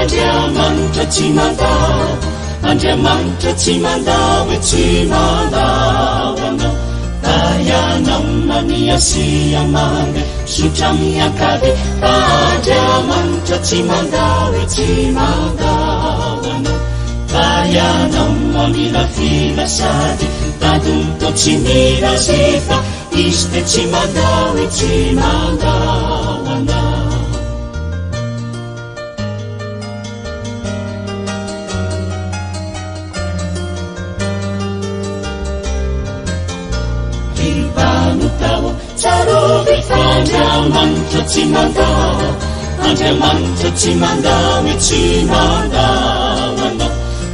Andriamanitra tsy mandao, Andriamanitra tsy mandao hoe tsy mandao anao. Da ianao maniasia mange sotra miakavy. Andriamanitra tsy mandao hoe tsy mandao anao. Da ianao mamila filasady dadonto tsy mila zifa. Izy te tsy mandao hoe tsy mandao anao. Andriamanitra tsy mandao, Andriamanitra tsy mandao hoe tsy mandao anao.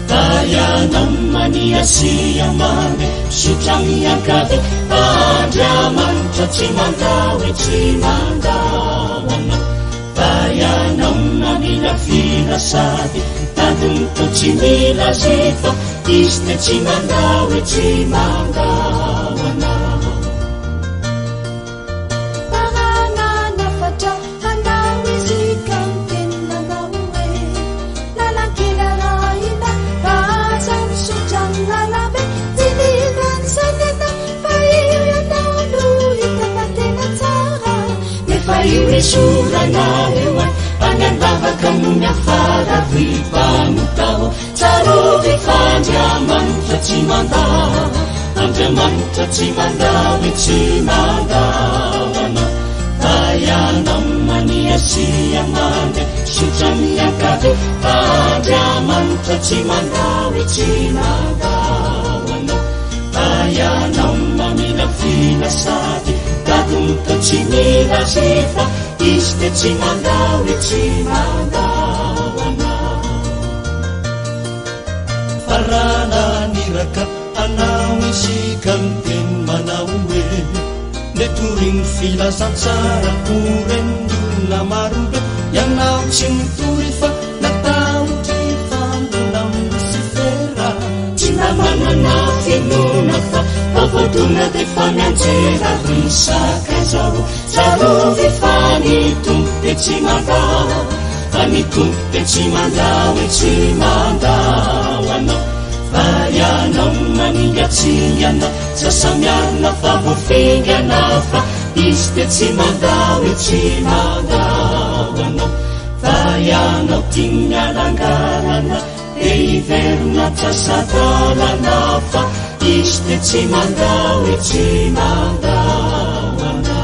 Da ianao maniasia mange sotra miakavy. Andriamanitra tsy mandao hoe tsy mandao anao. Da ianao mamila filasady dadonto tsy mila zifa. Izy te tsy mandao hoe tsy mandao anao. Iuresuranao eo anandavaka mony afara vipanotao. Tsarovy fa Andriamanitra tsy mandao, Andriamanitra tsy mandao hoe tsy mandao anao. Da ianao maniasia mange sotra miakavy. Andriamanitra tsy mandao hoe tsy mandao anao. Da ianao mamila filasady dadonto tsy mila zifa. Izy te tsy mandao hoe tsy mandao anao. Farana niraka anao isika miteny manao hoe netoriny filazantsara korendolona marobe. Ianao tsy mitory fa natao ty fambona Lucifera. Tsy namanana finona fa vavodona de fa mianjera risaka zao. Tsarovy fa ny tompo de tsy mandao, fa ny tompo de tsy mandao hoe tsy mandao anao. Fa ianao maningatsy ianao sasamiarina fa vofingy anao. Fa izy de tsy mandao hoe tsy mandao anao. Fa ianao tia alangalana de iverona tsasadalana. Fa izy te tsy mandao hoe tsy mandao anao.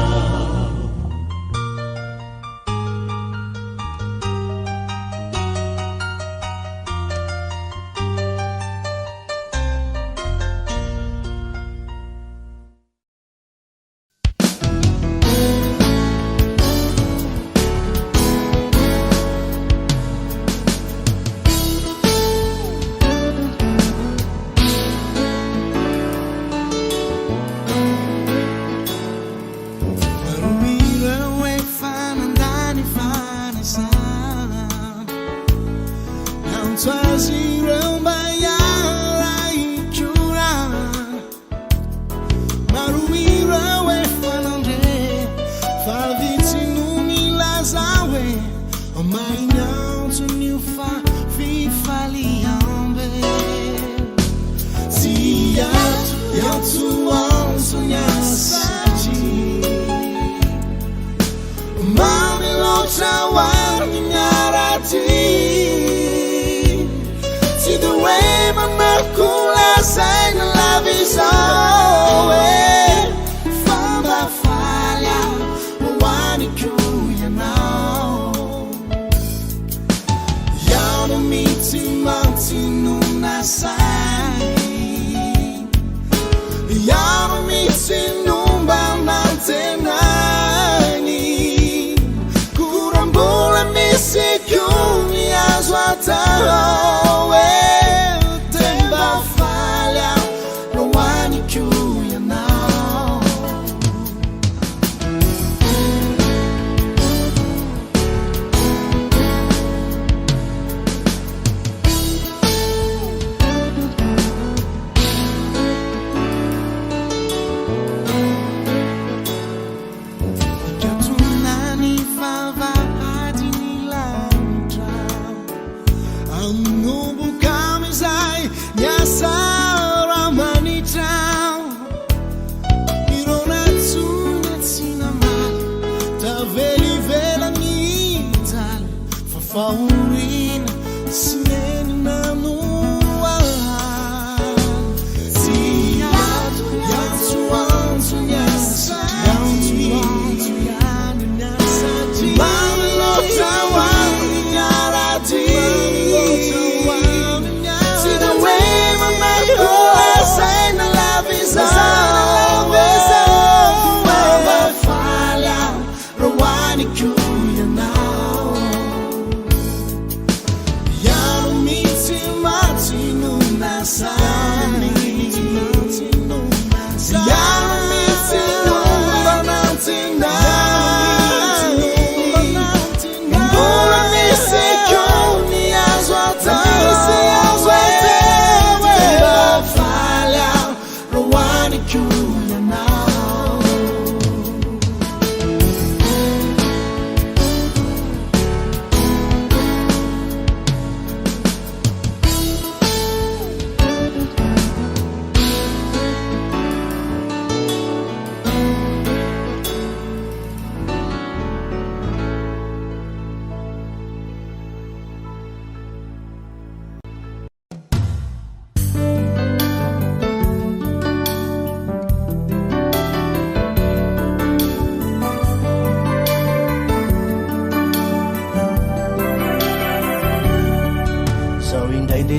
Anubukamisay Nyasaramanitraw Ironatsunatsinamay Tavelivelanital Fafaurin Sineninanuan Siyatu Yatsuantu Nyasa Yatsuantu Yanu Nyasa Mamelotawan Nyarati See the way my mind goes Saying the love is all Mama Fala Rawani Kuya now Yanu Miti Mati Nunasa Yanu Miti Nunasa Yanu Miti Nunasa Ndura Nisi Kuni Azwata Fala Rawani Kuya now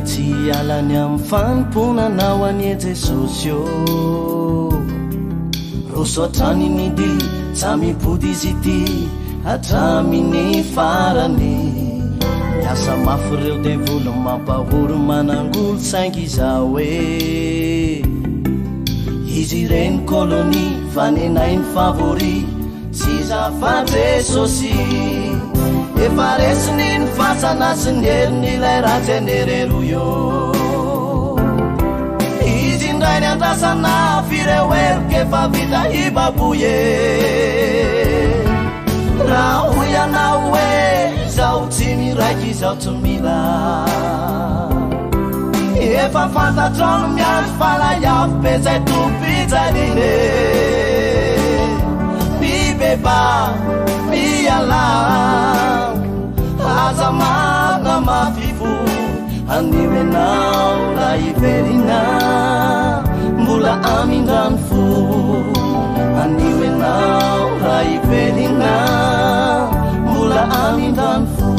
Tsy alany am fanimponanao anie Jesosy o rosoatrany nidy tsamipody izy ity hatraminy farany miasa mafy reo devolo mampahoro manangolo saingy izao hoe izy reny koloni vanenainy favori sy zafa Jesosy efa resiny ny fasana sy ny heriny ilay ratsy enerero io izy indray ny andrasana fireoeroka efa vita hibaboye raha hoy anao hoe izao tsy miraiky izao tsy mila efa fantatrano miandro falaiavo be zay tompijanine mibeba miala aza mana mafifo aniwenao la iverina mbola amindrano fo aniwenao la iverina mbola amindrano fo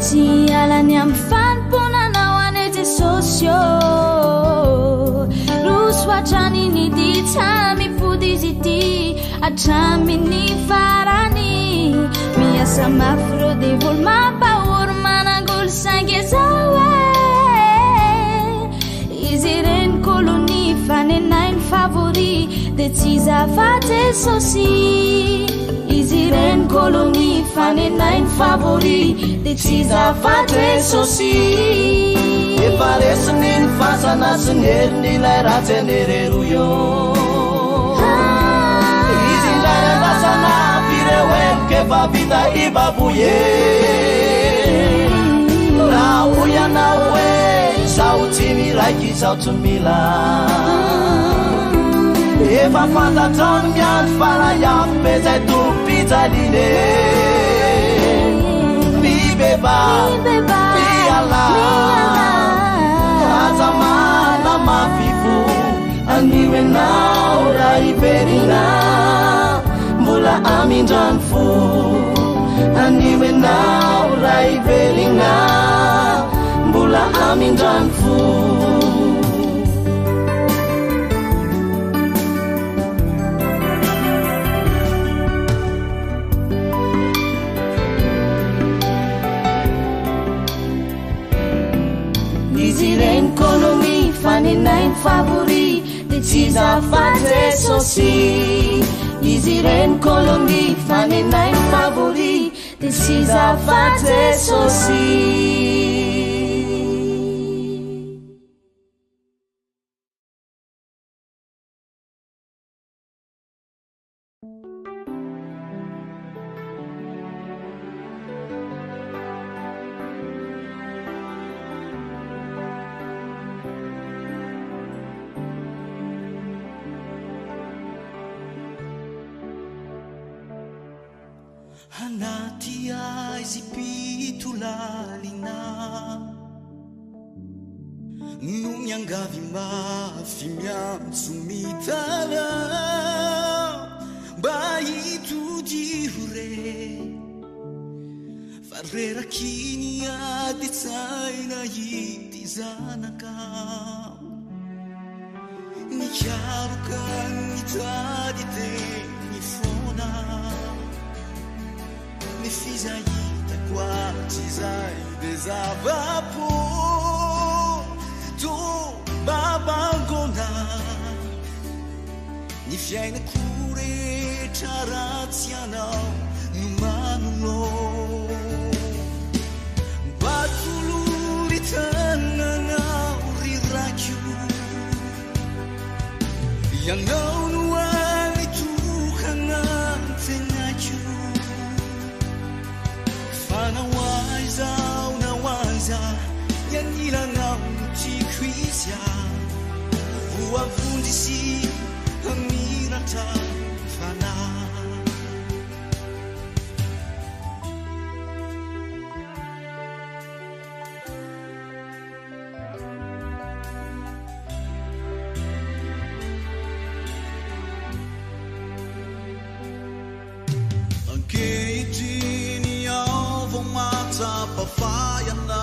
Tsy alany am fanimponanao ane Jesosy o rosoatrany nidy tsamipody izy ity hatraminy farany miasa mafy reo devolo mampahoro manangolo saingy zao izy reny koloni fanenainy favori de tsy zafa Jesosy izy reny koloni fanenainy favori de tsy zafa Jesosy efa resiny ny fasana sy ny heriny ilay ratsy enerero io izy indray andrasana fireoeroka efa vita hibaboye raha hoy anao hoe izao tsy miraiky izao tsy mila efa fantatrano miandro falaiavo be zay tompijaline mibeba miala aza mana mafifo aniwenao la iverina mbola amindrano fo aniwenao la iverina mbola amindrano fo izy reny koloni fanenainy favori de tsy zafa Jesosy izy reny koloni fanenainy favori de tsy zafa Jesosy anaty aizy pitolalina no miangavy mafy miantso mitana mba hitodio re fa rerakiny ady tsaina ity zanaka nikaroka nitady teny fona ny fizahitako aty zay de zavapo to babangona ny fiainako rehetra ratsy anao no manonao mba tolory tananao rirakio ianao no alitokagnatenakio fa naoaizao naoaiza ianilanao no tiako izy voavondrisy hamiratra fanahy ankehitriny ao vo matsapafayana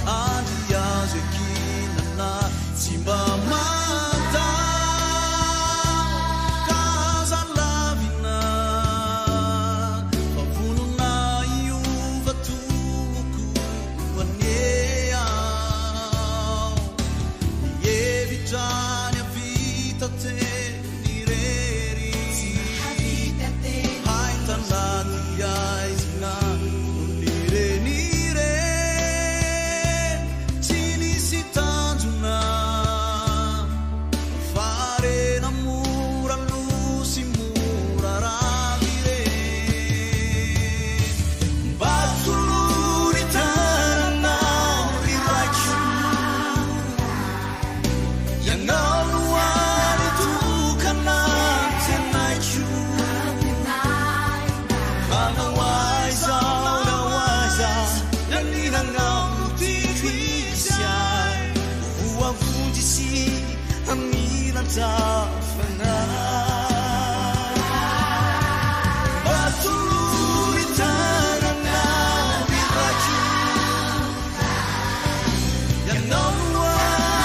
andry azo ekinana tsy mba manda kazalavina favonona iova toko aneao nievitrany avita teny rery haitanaty aizina nonire tsy nisy tanjona farena mora losy mora ravire mba tolory tananao rirakio ianao no alitokanatenakio naoaiza naninanao no tiako izy voavondrisy hamiratra fanahy mba tolory tananao rirakio ianao no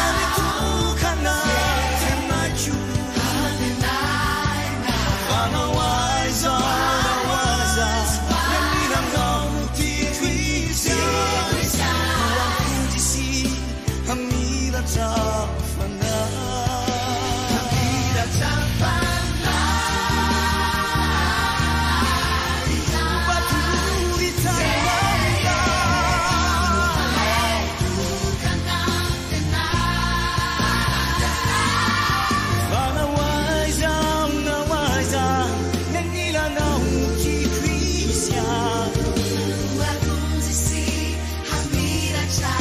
alitokanatenakio fa naoaiza naninanao no tiako izy voavondrisy hamiratra fanahy mba tolory fa naoaiza naoaiza nanilanao no tiako izy hamiratra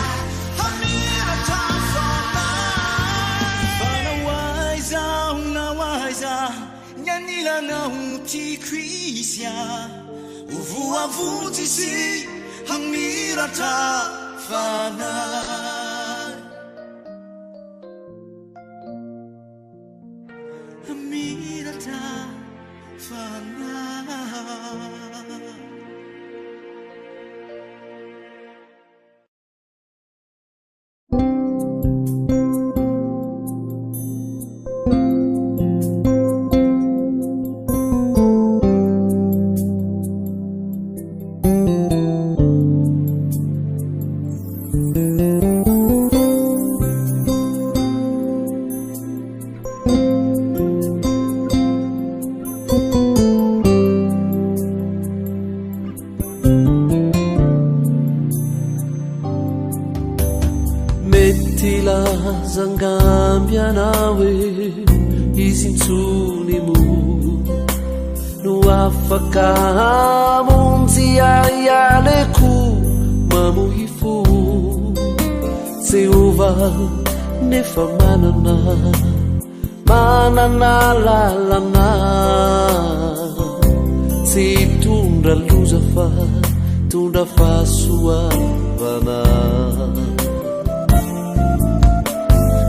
fanahy fa naoaiza naoaiza nanilanao no tiako izy voavondrisy hamiratra fanahy hamiratra fanahy zangambianawe izintsunimu nuafaka munziayaleku mamuhifu seuva nefa manana lalana tsy tondra loza fa tondra fahasoavana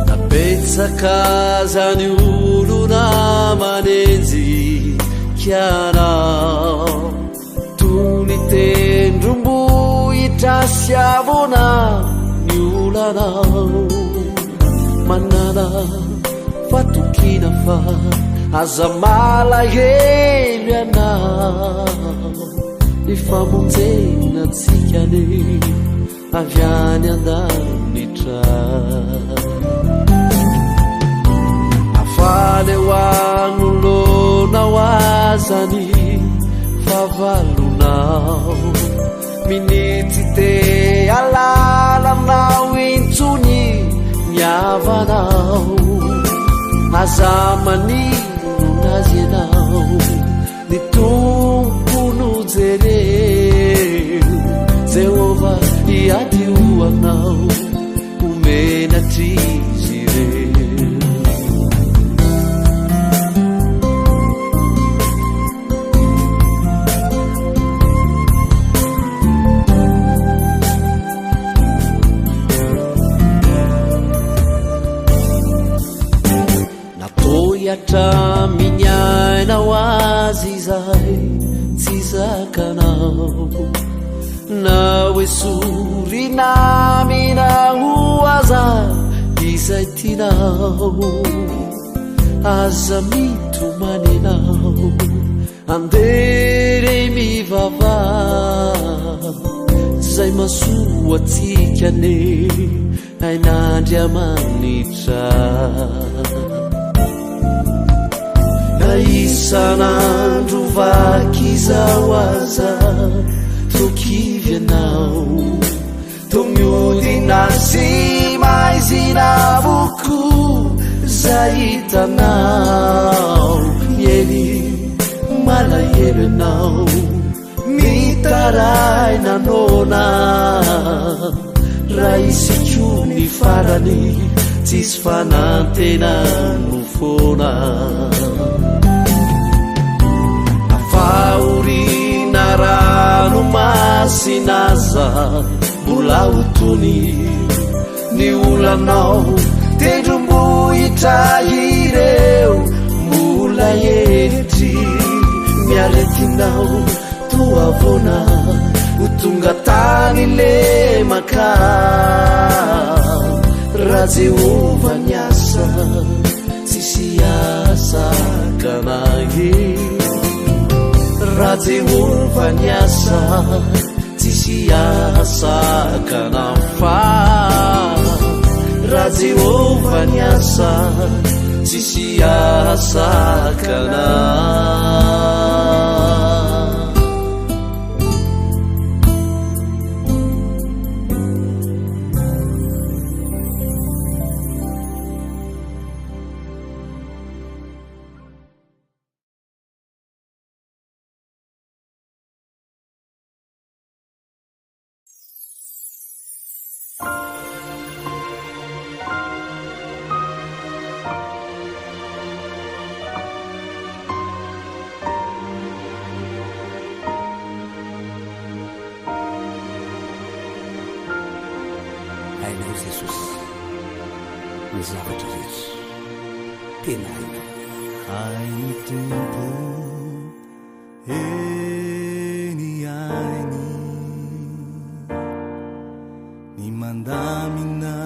napetsaka zany olona manenjy kianao tony tendrombohitra siavona ny olanao manana fatokina fa aza malahelo ianao ny famonjena tsikany avy any andanitra afaly ho anolonao azany favalonao minitsy te alalanao intsony miavanao aza manino nazy ianao ny tompono jereo Jehova hiadio anao omenatry ireo atra minyainao azy izay tsy zakanao na hoe sorina minaho aza izay tianao aza mitomany anao andere mivava zay masoa atsikane ain'Andriamanitra isan'andro vaky zao aza tokivy anao tomiodina sy maizina voko zay hitanao eny malahelo anao mitaray nanona raha isiko ny farany tsisy fanantena no foana faorina rano masinaza mbola otony ny olanao tendrombohitra ireo mbola hevitry miaretinao toavona ho tonga tany le maka raha Jehova niasa tsisy asakanahy raha Jehova niasa tsisy asakana fa raha Jehova niasa tsisy asakana hainao Jesosy ny zavatra rehetra tena hainao Tompo eny ainy ny mandamina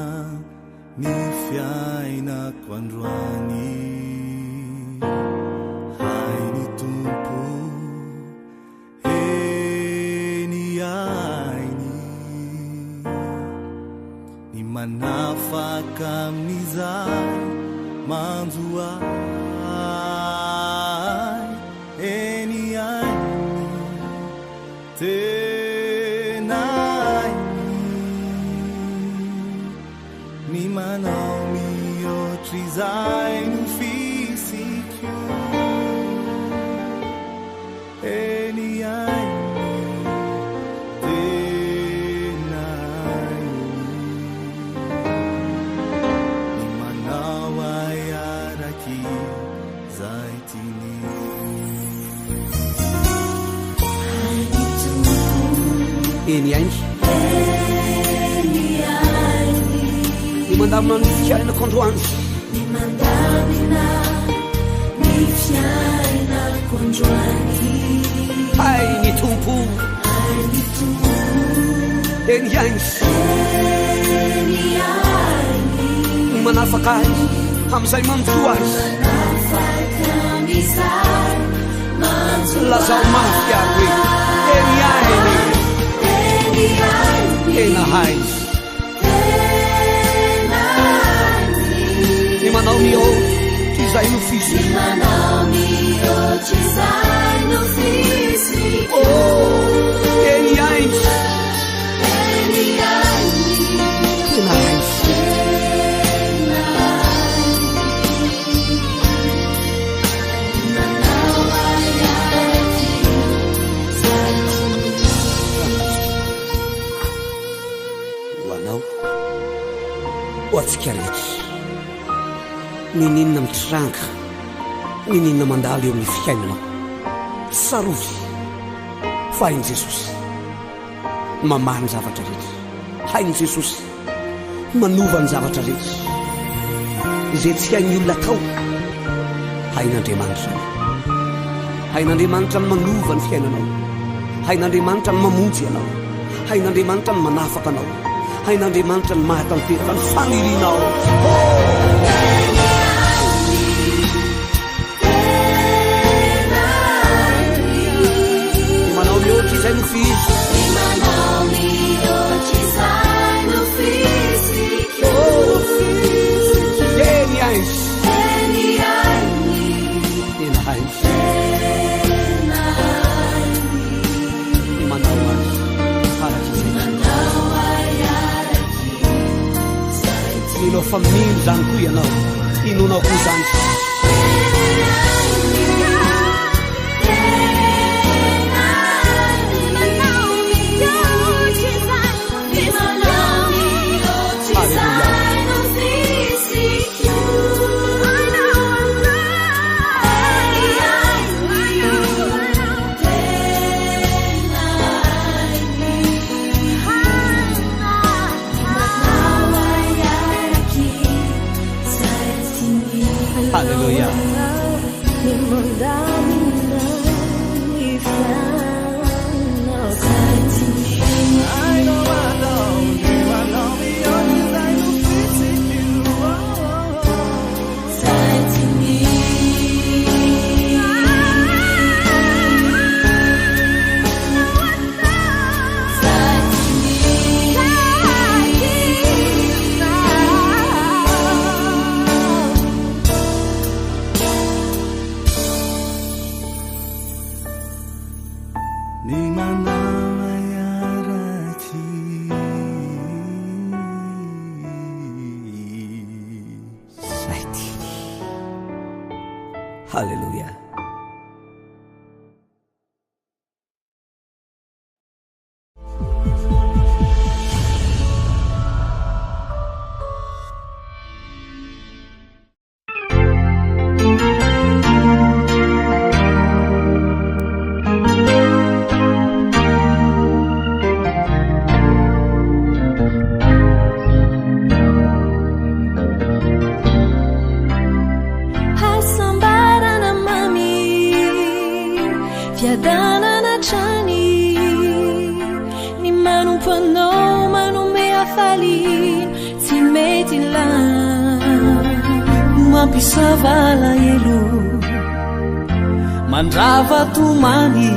ny fiainako androany hainy Tompo eny ainy ny manafaka amin'izay manjo eny ainy tena ainy ny manao mihoatra izay no fisiko eny ainy tena ainy ny manao ay araky zay tiny eny ainy ny mandamina ny fiainako androany hay ny tompo eny ainy manafaka azy am'izay manjoa azy lazao mafy aby eny ainy tena hay ny manao mihoatra izay no fisiko eny ainy tena hay oatsika rehetra nininona mitranga nininona mandalo eo amin'ny fiainanao sarovy fa hainy Jesosy mamahany zavatra rehetra hainy Jesosy manova ny zavatra rehetra izay tsy hainy olona atao hain'Andriamanitra hain'Andriamanitra ny manova ny fiainanao hain'Andriamanitra ny mamonjy anao hain'Andriamanitra ny manafaka anao hain'Andriamanitra ny mahatanteraka ny fanirinao manao mihoatra izay no fisy eny ainy tena hay manao azy arak'izay inao fa mino zany koa ianao inonao koa zany Hallelujah. Hallelujah. Fiadanana trany ny manomponao manome afaliny tsy mety lany mampisava alahelo mandrava tomany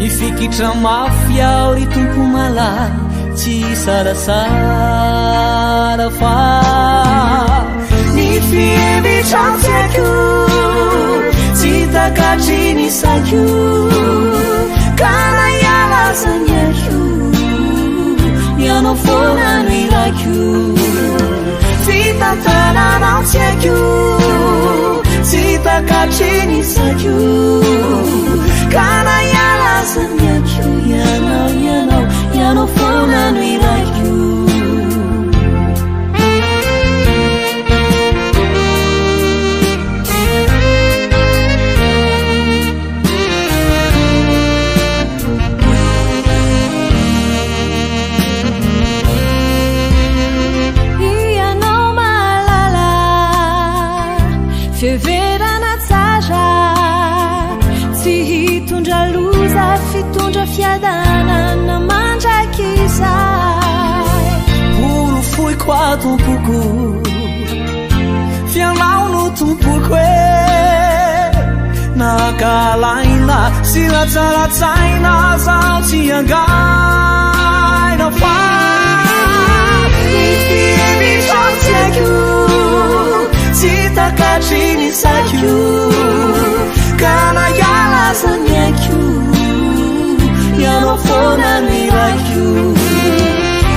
ifikitra mafy ao ry tompo malaky tsy sarasara fa ny fihevitratseko tsy takatry ny saiko kana ialazanyako ny anao foana no irako fitantananao tsy haiko tsy takatry ny saiko kana ialazanyako ianao foana no irako makalaina silatsalatsaina sao tsy angaina fa Saku, Sita Kachini Saku, Kana Yala Sanyaku, Yanofona Miraku,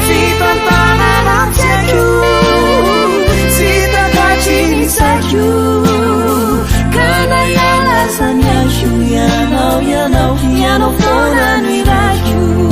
Sita Tanana Saku, Sita Kachini Saku, Kana Yala Sanyaku, Yanofona Miraku.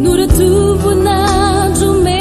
Nura tu puna jume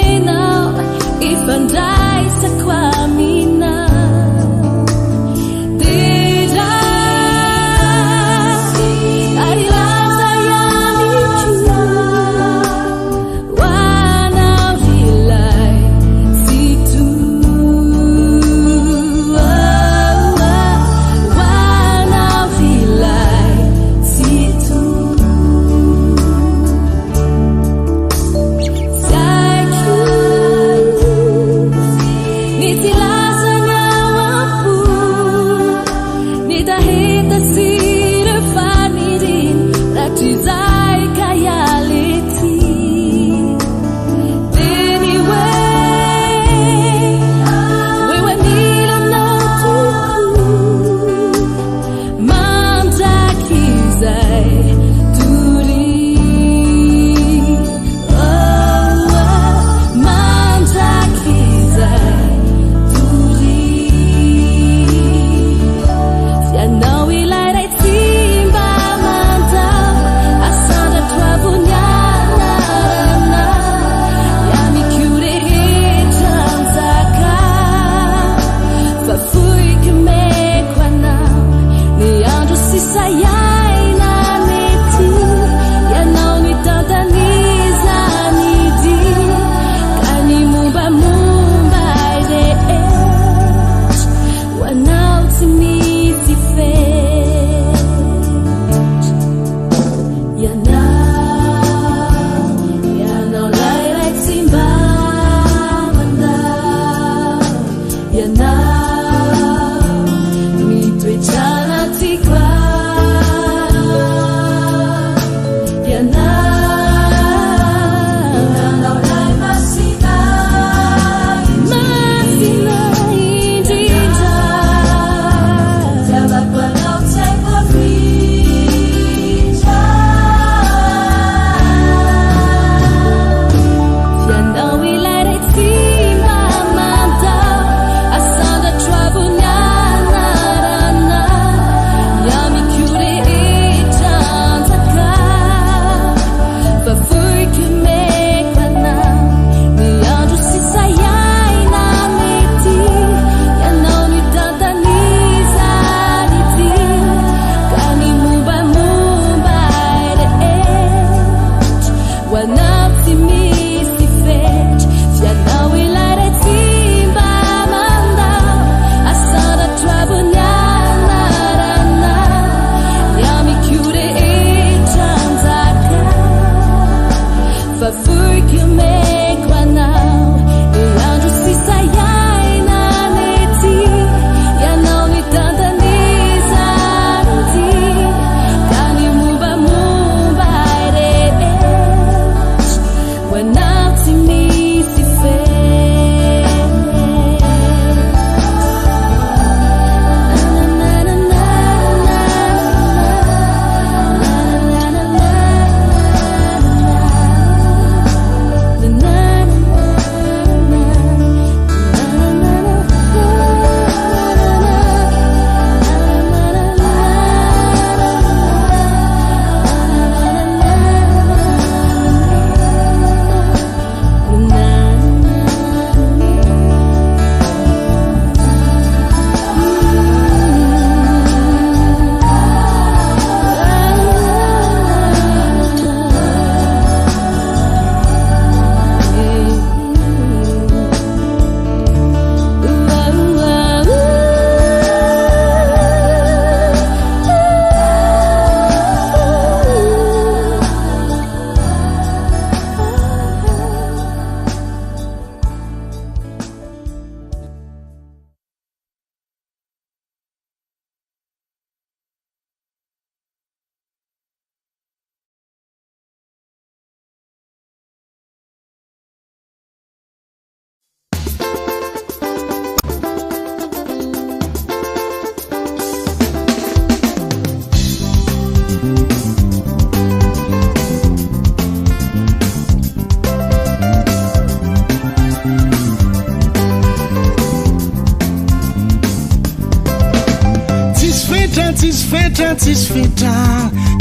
Tsisy fetra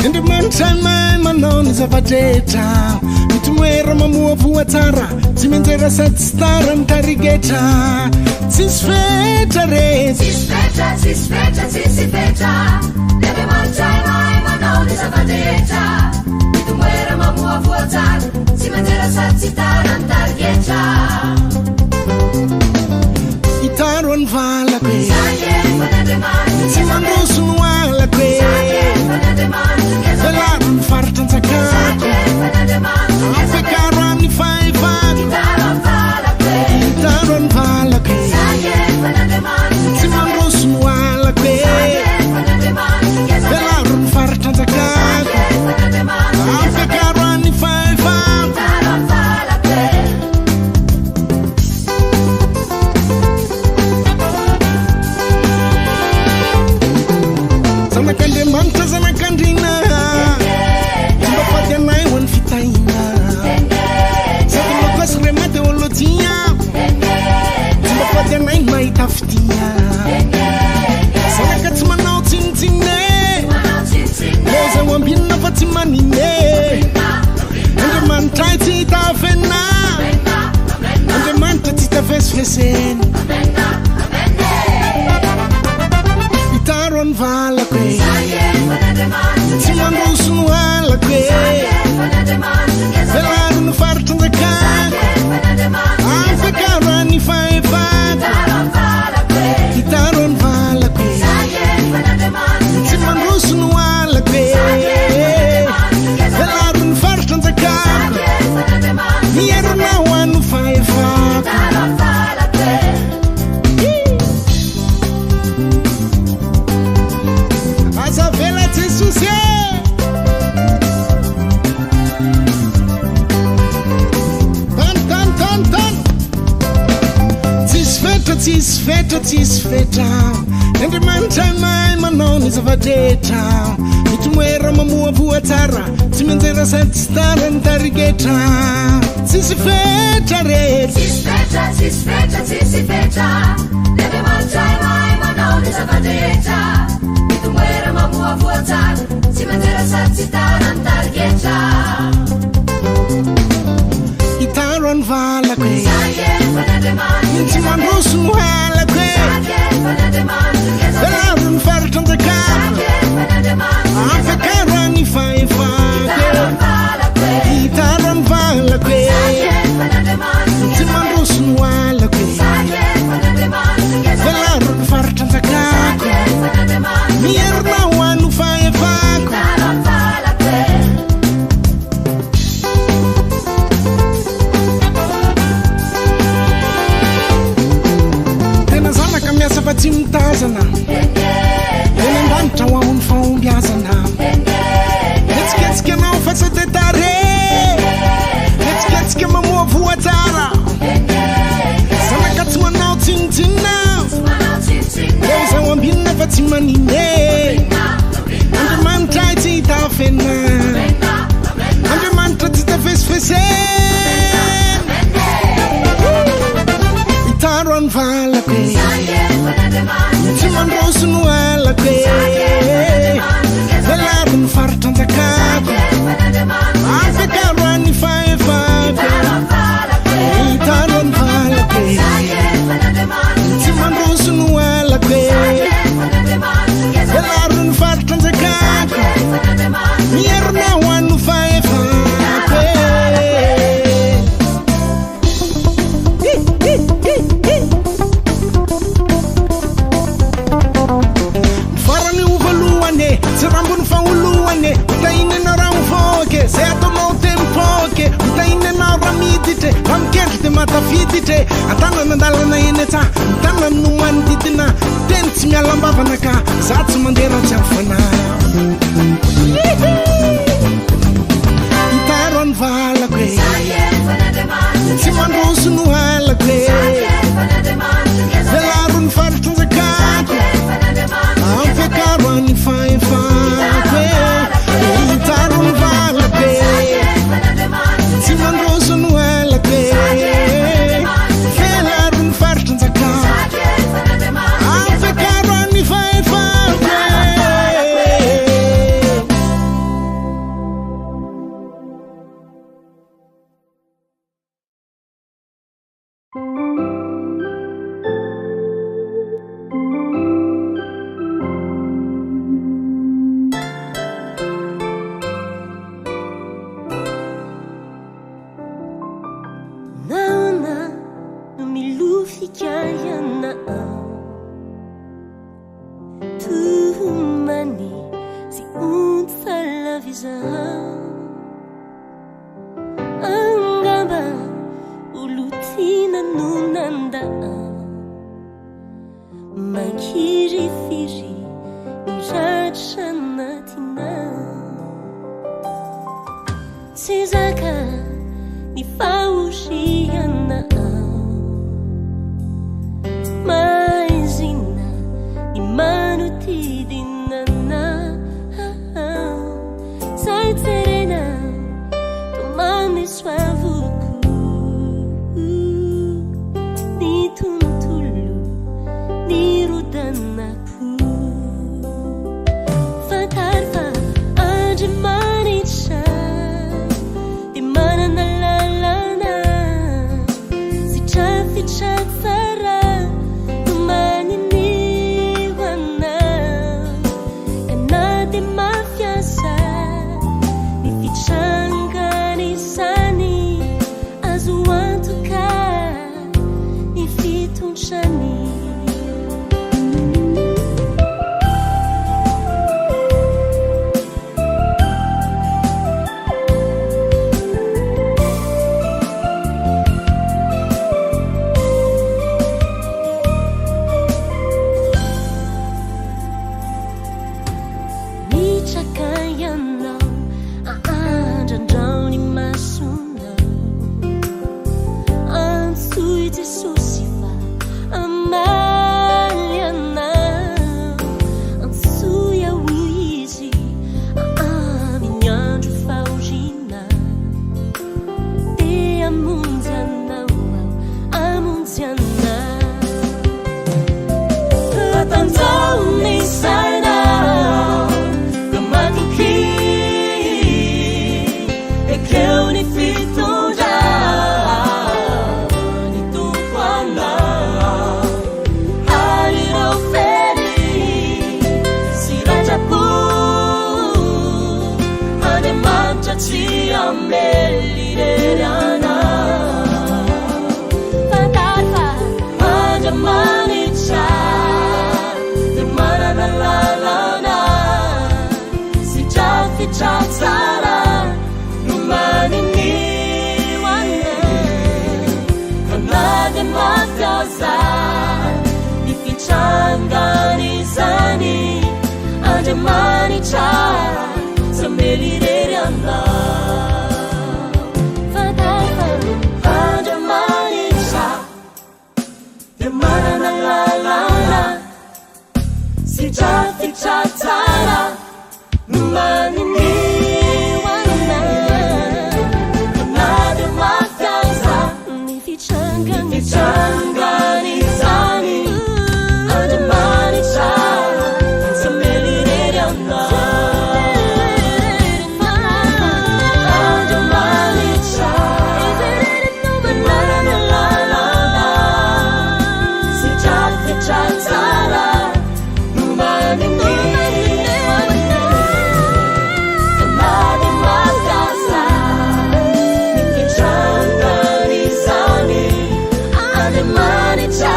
Andriamanitra mahay manao ny zava-drehetra Mitoera mamoa voatsara Tsy menjera sady tsy tara mitarigetra Tsisy fetra re Tsisy fetra, tsisy fetra, tsisy fetra Andriamanitra mahay manao ny zava-drehetra Mitoera mamoa voatsara Tsy menjera sady tsy tara mitarigetra Itaro ny valako e Tsy mandroso no alako e Velaro ny faritra an-tsakako Afekaro amin'ny faevako Itaro ny valako e Tsy mandroso no alako e Velaro ny faritra an-tsakako businesseny itaroany valako e tsy mandrosono alako e velariny faritranjaka ampiakarany faefako itaroany valako e tsy mandrosono alako e velariny faritranjakako mierina ho ano faefako aza vela Jesus e tsisy fetra Andriamanitra mahay manao ny zavadrehetra mitomoera mamoavoa tsara tsy menjera sady tsy tara ny tarigetra tsisy fetra rehetra Andriamanitra mahay manao ny zavadrehetra mitomoera mamoavoa tsara tsy menjera sady tsy tara ny tarigetra itaro any valako e tsy mandroso no halako e velaro ny faritranjakako ampiakaro any faefako itaro any valako e tsy mandroso no halako e velaro ny faritranjakako mierina ho ano faefako fa tsy mitazana eny andanitra ho amony fahombiazana etsiketsika anao fa tsy tetare etsiketsika mamoavoa tsara zanaka tsy manao tsinitsinina eo zaho ambinina fa tsy manine Andriamanitra tsy hitafena Andriamanitra tsy tafesifesen itaro any valako e tsy mandroso no alako e velaro ny faritranjakako ampiakaro any faefako itaro any valako e tsy mandroso no alako e velaro ny faritranjakako mierina ho ano faefako farany ovalohane tsy rambony faholohane utainanao raha mivoke zay ataonao tempoke utainanao raha miditra famikendry de matafiditra atanana andalana eny atsa mitanany no manodidina teny tsy mialambavana ka za tsy mandera tsy afana itaro any valako e tsy mandroso no halako e velaro ny faritranjakako ampiakaro any faefako e itaro ny valako e tsy mandroso no halako e velaro ny faritranjakako ampiakaro any faefako Andriamanitra, di mana na lalana andrandraony masonao antsoy Jesosy fa amaly anao antsoy ao izy amin'ny andro fahoriana dia amonjy anao amonjy anao atanjao ny sainao da matoky ekeo ny fitondra ny tompo anao alireo fery sy ratrapo Andriamanitra tsy amelirery anao fantary fa Andriamanitra dia manana lalana sy drafitra tsara no maninio anao fa na dia mampiasa ny fitrangany izany Andriamanitra tsy amelirery anao fantary fa Andriamanitra dia manana lalana sy drafitra tsara no maninio anao fa na dia mampiasa ny fitrangany izany Andriamanitra tsy amelirery anao Andriamanitra manana lalana sy drafitra tsara no maninio fa na dia mampiasa ny fitrangany izany Andriamanitra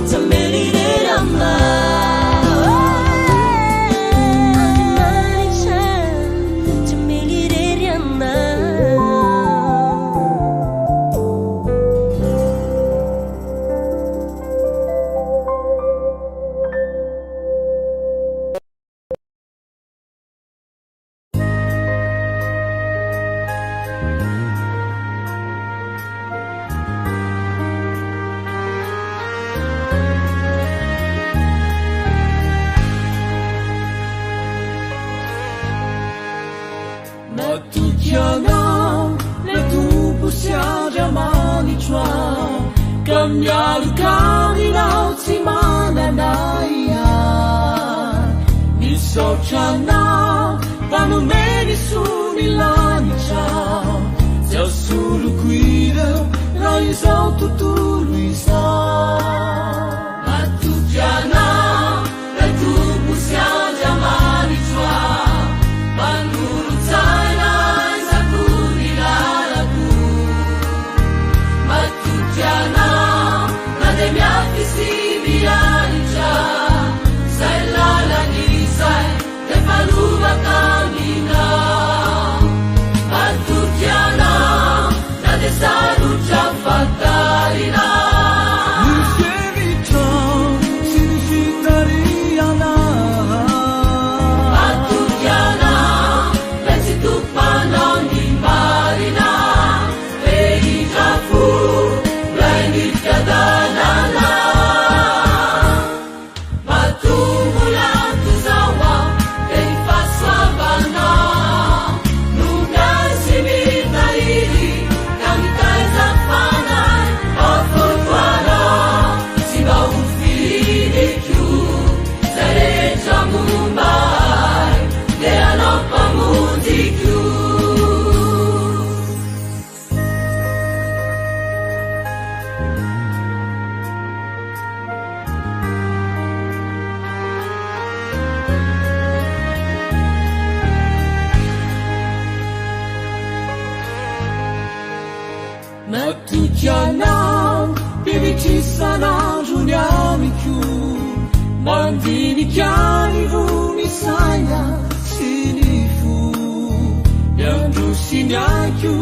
tsy amelirery anao Andriamanitra tsy amelirery anao Matoky anao le tompo sy Andriamanitra ka mialoka aminao tsy manana iany misaotra anao manomeny sony lanitra tsy asoloko ireo raha izao tontolo izao matoky anao le tompo sy Andriamanitra manoro-tsaina isakony lalako matoky anao na dia miafy sy mianitra zay lalany izay rehefa lovaka aminao matoky anao na dia sarotra fatarina ny fieritra sy ny fitariana matoky anao le tsy tompanao ny marina rehitra fo ray nitkadanana matombo lato zao ao dia ny fahasoavanao no miasy mitahiry ka mitaiza fanay afotoanao tsy mba ho finikio zay rehetra mombay dia anao mpamonjykio matoky anao mpivitrisan'andro ny amiko mandinika ny rony saina sy ny fo miandro sy miaiko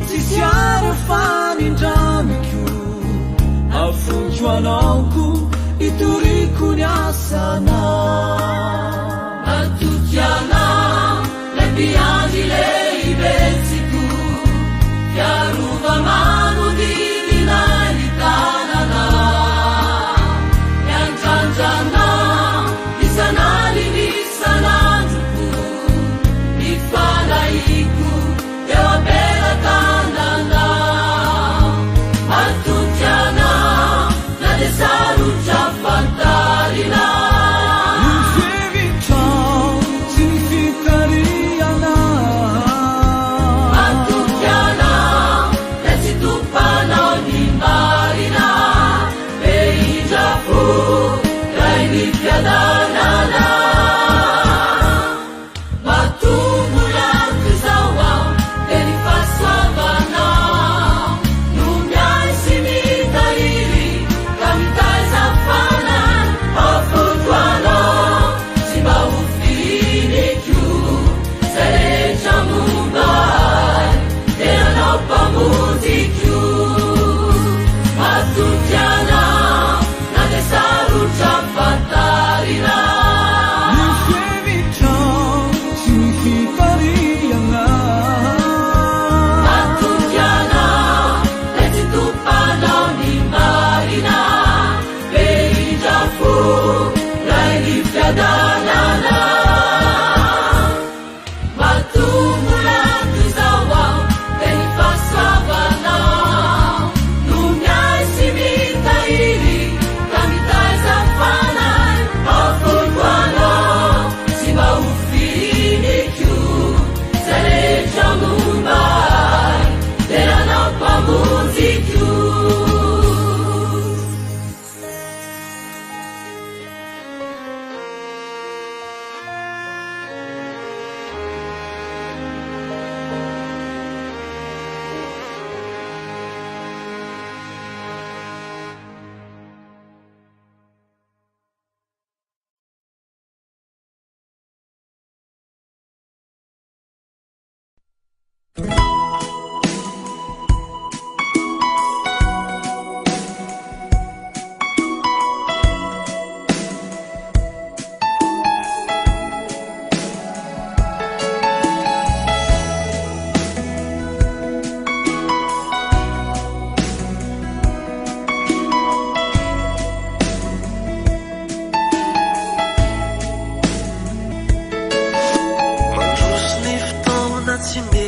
tsisy arafanindramiko afonko anaoko itoriko ny asanao matoky anao le mpiandry lehibe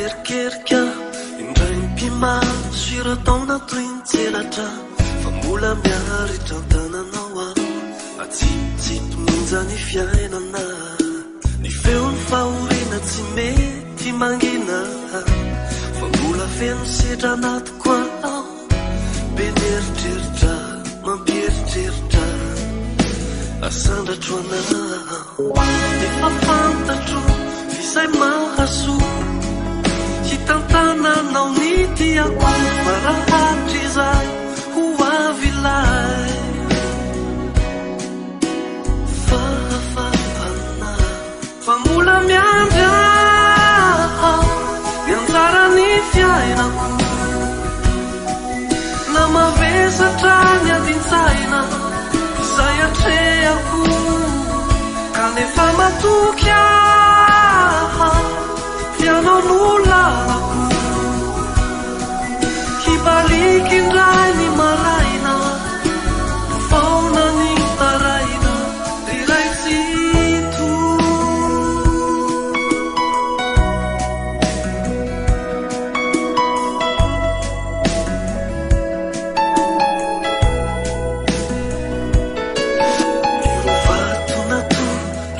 mierikerika indray mpimaso siratona toy ny tselatra fa mbola miaritra tananao aho atsipitsipi monja ny fiainana ny feony fahoriana tsy mety mangina fa mbola feno sedra anatiko ao be nieritreritra mampieritreritra asandratro anao efa fantatro fisay mahaso hitantananao ny tiako marahatry izay ho avilay fahafahana fa mbola miandry aho mianjara ny fiainako na mavesatra ny adintsaina izay atrehako kanefa matoky aho fianao no lalako hibaliky indray ny maraina faona ny taraina iray tsito mirovatona to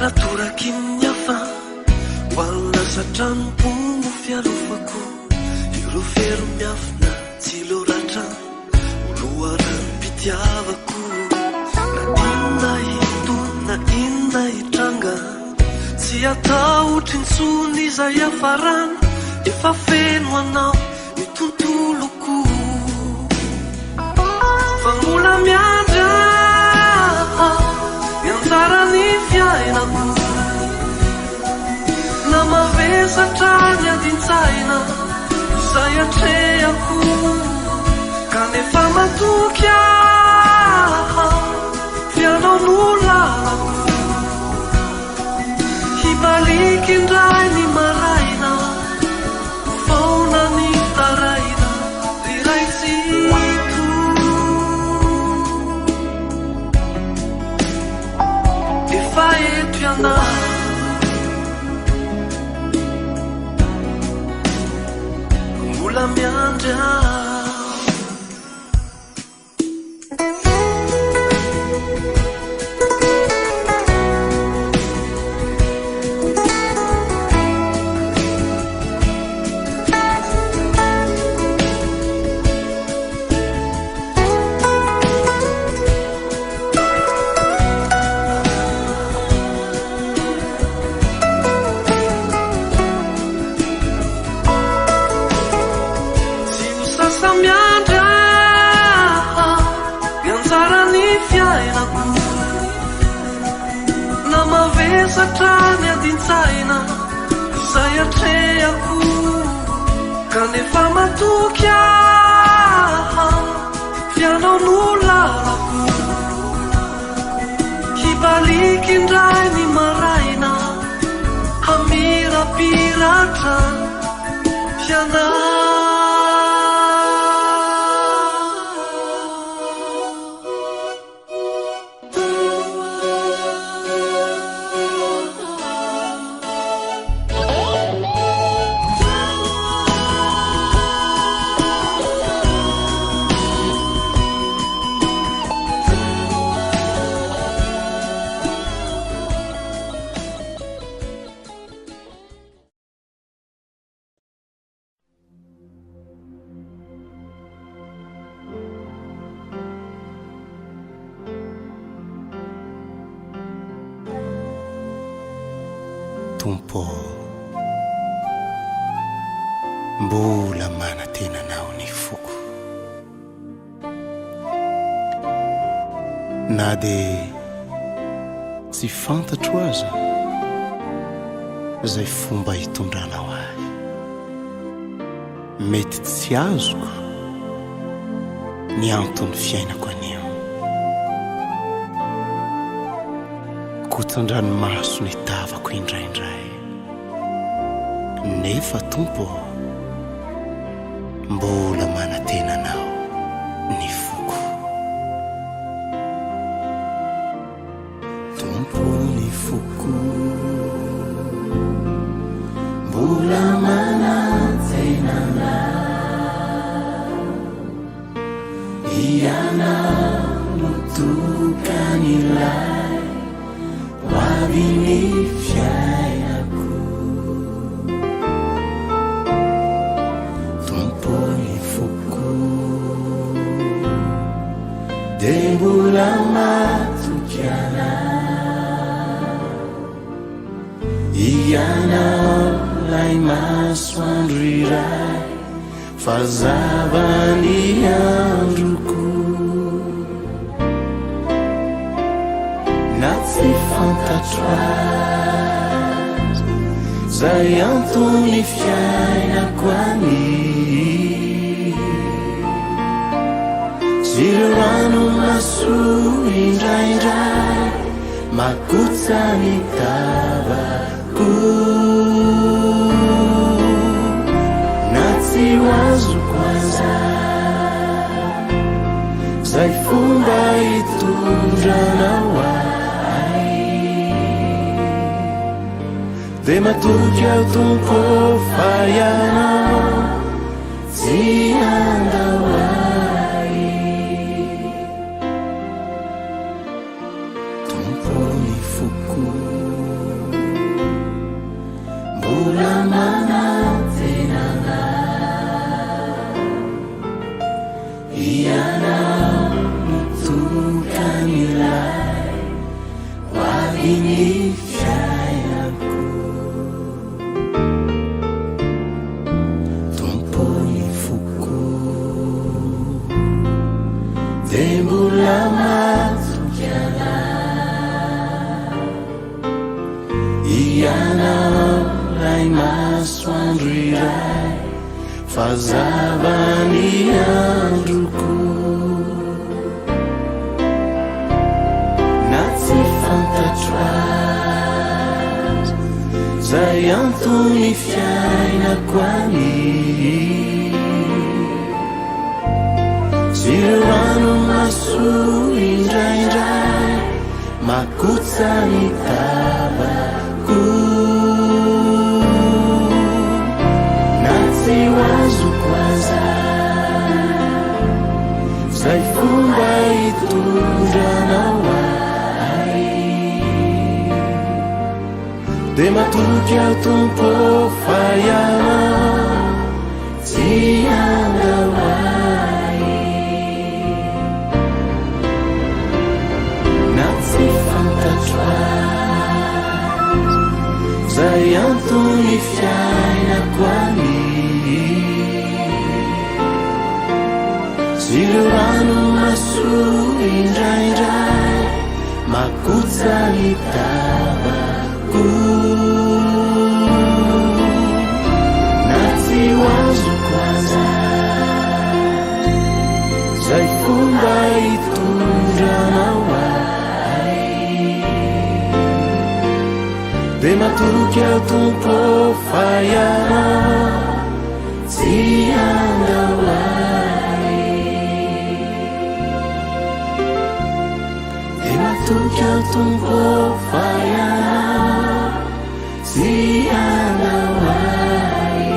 ratoraky ny afa Trano fiarofako ireo fero miafina tsy loratra oloarany mpitiavako na inona ito na inona itranga tsy atao otritsony izay afarana efa feno anao ny tontoloko fa mbola miandry aho mianjara ny fiainako na mavesatra ny adintsaina izay atrehako kanefa matoky aho fianao no lalako hibaliky indray ny maraina faona ny taraina iray tsito efa eto ianao mbola miandry aho satrany adintsaina izay atrehako kanefa matoky aho fianao no lalako hibaliky indray ny maraina hamirapiratra fianao Tompo mbola manatenanao ny foko na dia tsy fantatro aza izay fomba hitondranao azy mety tsy azoko ny antony fiainako anio kotsan-dranomaso ny tavako indraindray nefa tompo mbola manatenanao ny foko tompo ny foko mbola manat de mbola matokiana ianao lay masoandro iray fazavany androko na tsy fantatro azy zay antony fiainako any zireo rano maso indraindray makotsa ny tavako na tsy hoazoko azay zay fomba hitondranao ahy de matoky ao tompo fa ianao tsy andao ahy tompony foko mbola manantenana ianao nitokanilay hoaviny fiainako tompony foko de mbola matokiana ianao lay masoandro iray fazavany androko na tsy fantatro azy zay antony fiainako any zireo rano maso indraindray makotsa ny tavako na tsy hoazoko azay zay fomba hitondranao ahy de matoky ao tompo fa ianao tsy andao ahy na tsy fantatro azy zay antony fiainako any zireo rano maso indraindray makotsa ny tavako na tsy hoazoko azay zay fomba hitondranao ahy de matoky ao tompo fa ianao tsy andao ahy de matoky ao tompo fa ianao tsy andao ahy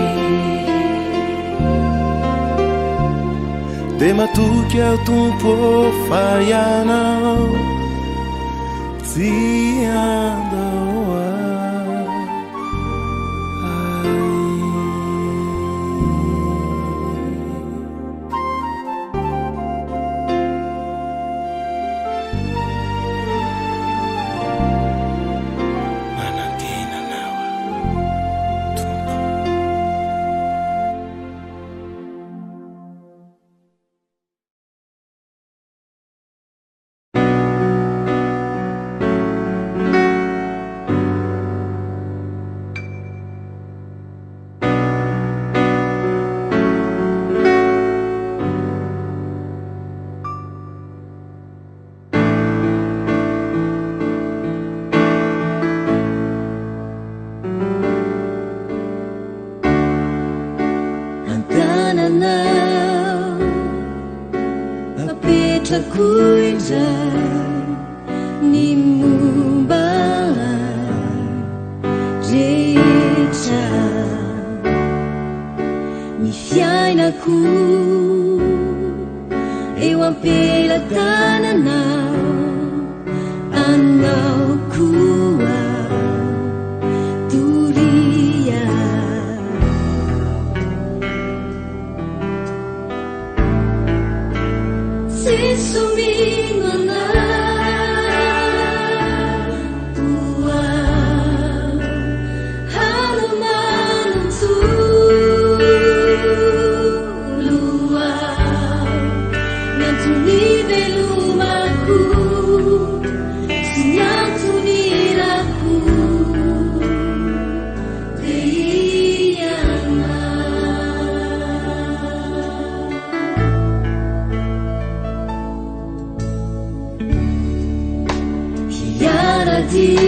de matoky ao tompo fa ianao tsy andao Kuinzay ni mumba rehetra ny fiainako eo ampelantananao anao koa toria se sumi ady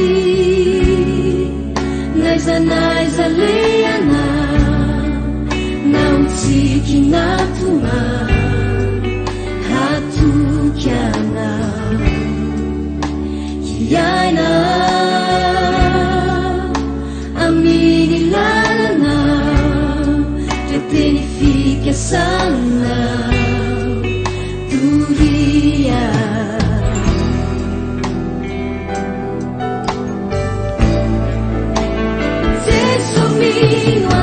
naizanaiza leana naotsiky natona hatokyana hiaina aminy lalana reteny fikasana turia sesomino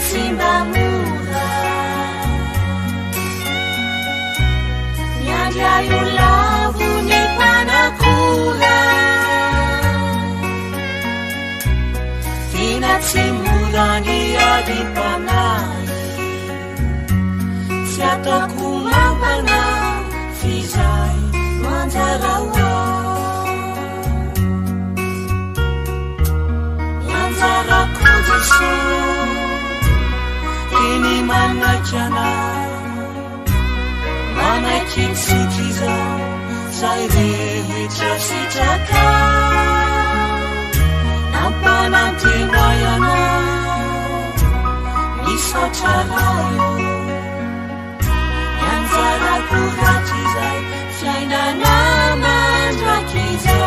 simbamura nyanjayo lavu ni panakura tinatsimulani adipanai siatakumambana fizai manjarawa Yanzarakujisu ini manajana manakin sujiza saire chasitaka nampanantinayana misachalayo Yanzarakurachizai fiainana mandrakiza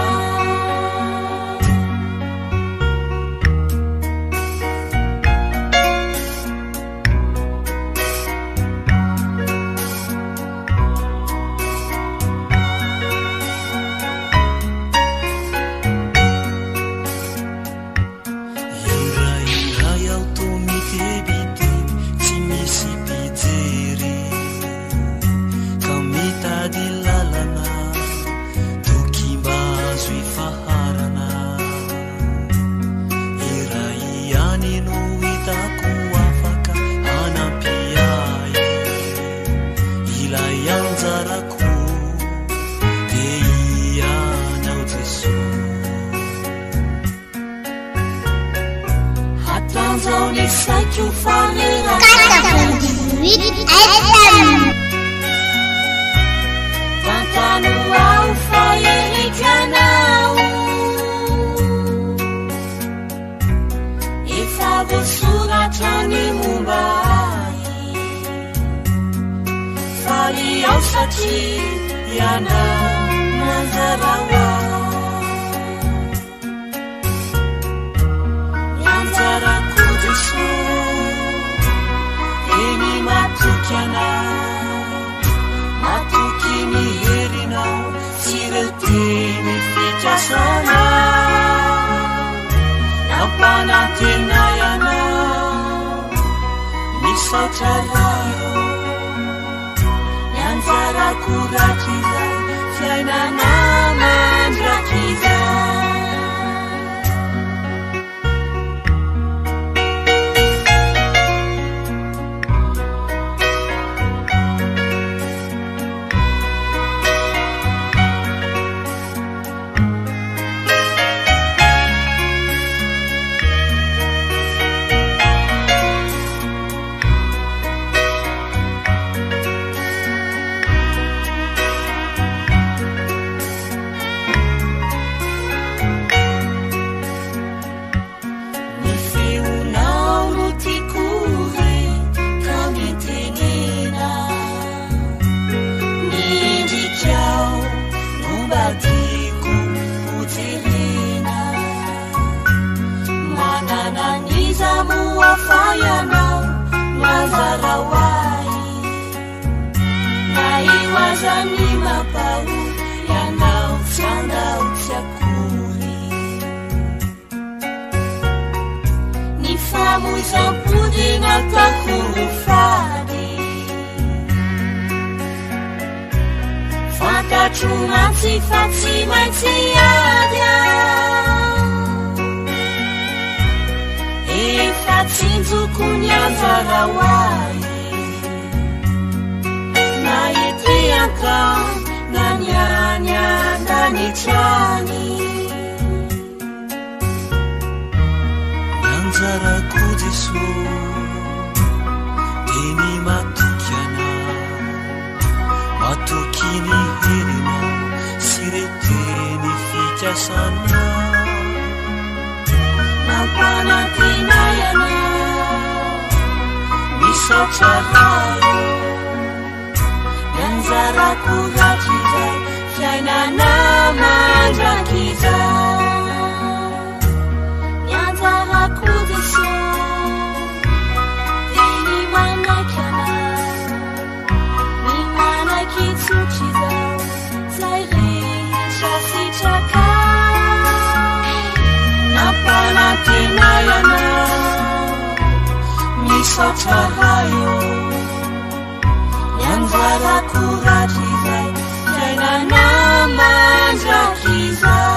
Tantanu au fairikanau Ifavosuratani mumbai Fali au sati yana Nazarawa Yanzarakujisu Ini matukiana Matukini herinau Siretini fichasana Nampanatinayana Misachalayo Yanzarakuratiza Fiainana mandrakiza Wafayana Mazarawai Naiwazani mapau Yanauchanga uchakuri Nifamu zampudi na takurufadi Fata chumati fatima tiada Fatsinzuku nyanzarawai Naitiaka nanyanya nanichani Nyanzarakujisu Ini matukiana Matukini herina Siretini fichasana Nampanatinayana Misachalayo Yanzarakuratiza Fiainana mandrakiza Yanzarakujisu Ini manakana Mimanakitsuchiza Zaire chasichaka Nampanatinayana fatrahayo yanzarakoratrizay fiainana mandrakizay.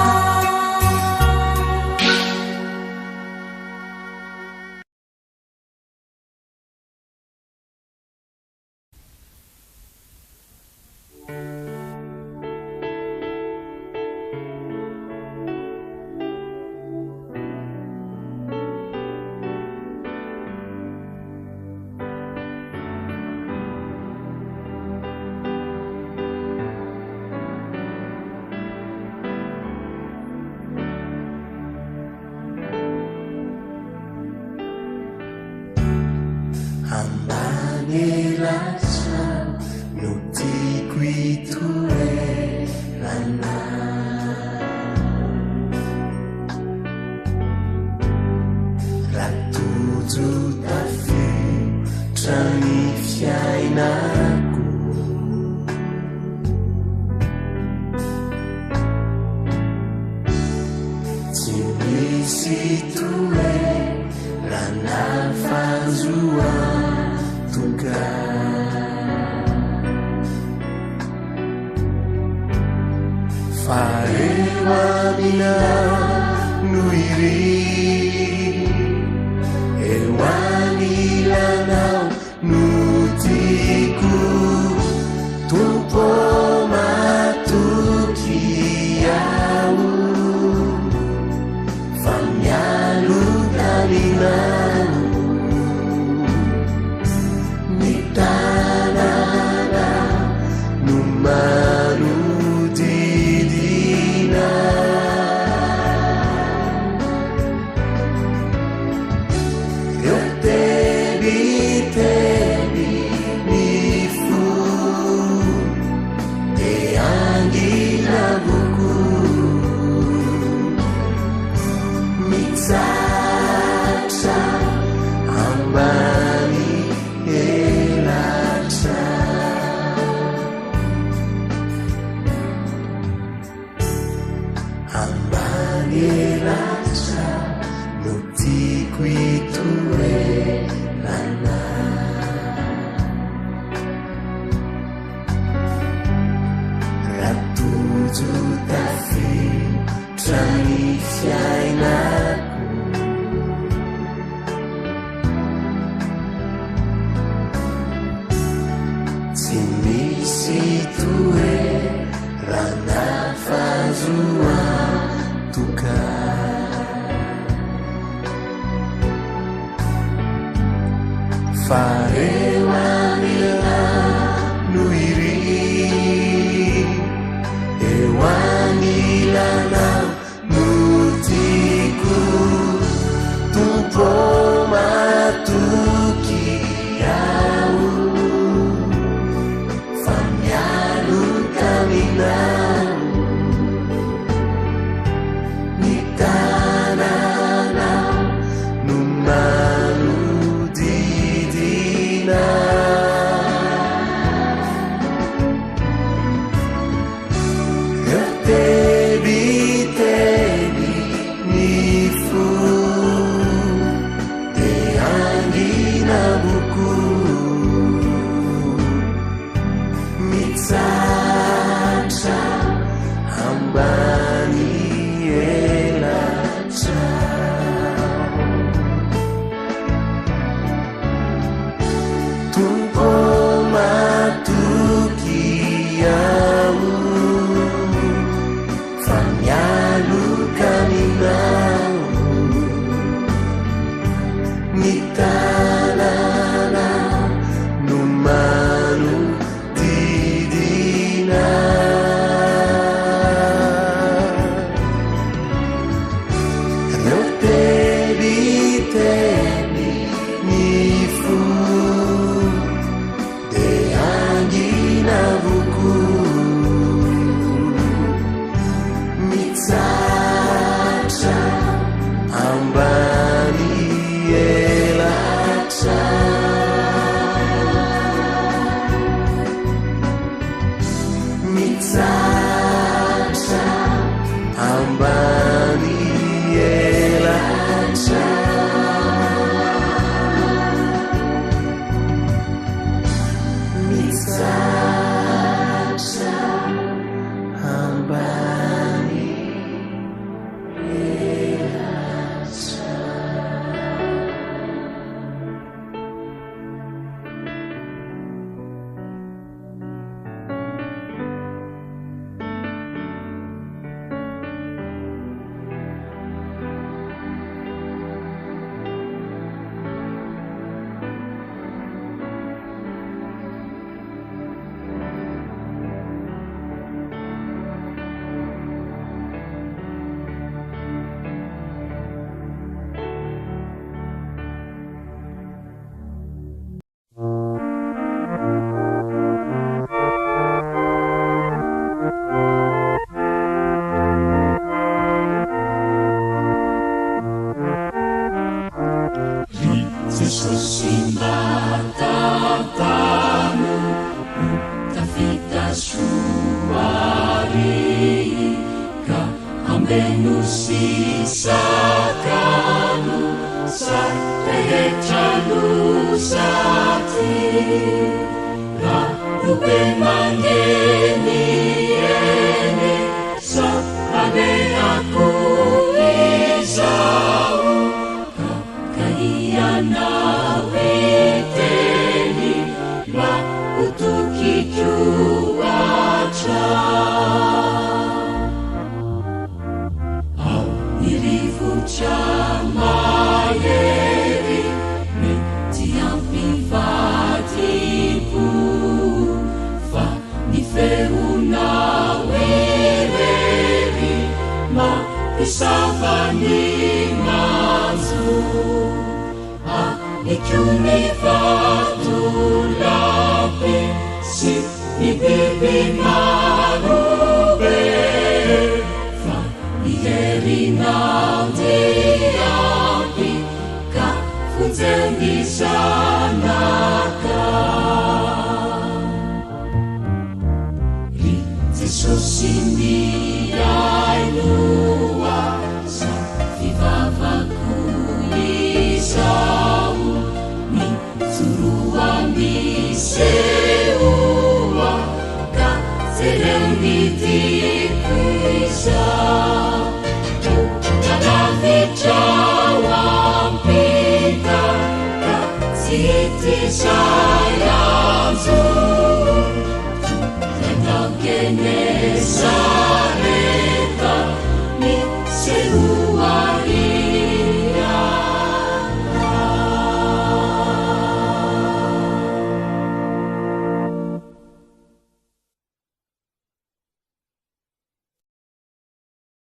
Ambanelasa no tiako itoerana, raha tojo tafiotra ny fiainako, tsy misy toerana fahazoatoka. Fareo amina no iry, eo anilanao no tiako, tompo matoky aho, fa mialoka aminao ny tanàna no manodidina. Eu tebiteby ny fo de angina buku mitsatra ambany elatra, ambany elatra no tiako itoerana, raha tojo tafiotra ny fiainako, tsy misy toerana fahazoatoka. Fareo amina no iry, eo anilanao no tiako, tompo matoky aho, fa mialoka aminao ny tanàna no manodidina. Eu tebiteby ny fo de angina buku mitsatra ambany elatra, tompo matoky aho, fa mialoka aminao ny tanàna no manodidina. Eu tebiteby ny fo matamu tafita suari ka ambenu sisakanmu sa rehetra nosati raha rupe mangenieny sa aleako izao ka kahianao eteny mba utokiko atra ao nirivotra mahery mety ampivadipo fa ny feonao irery mampisavany manjo aniko ny vatolampy sy ny biby marobe fa miherinao diampy ka fonjeo ny zanaka ry Jesosy miainoa sa fivavako izao mitoroa misehoa ka jereo ny diko izao tanavitrao ampita ka tsy tizay azo tanankene sareta misehoa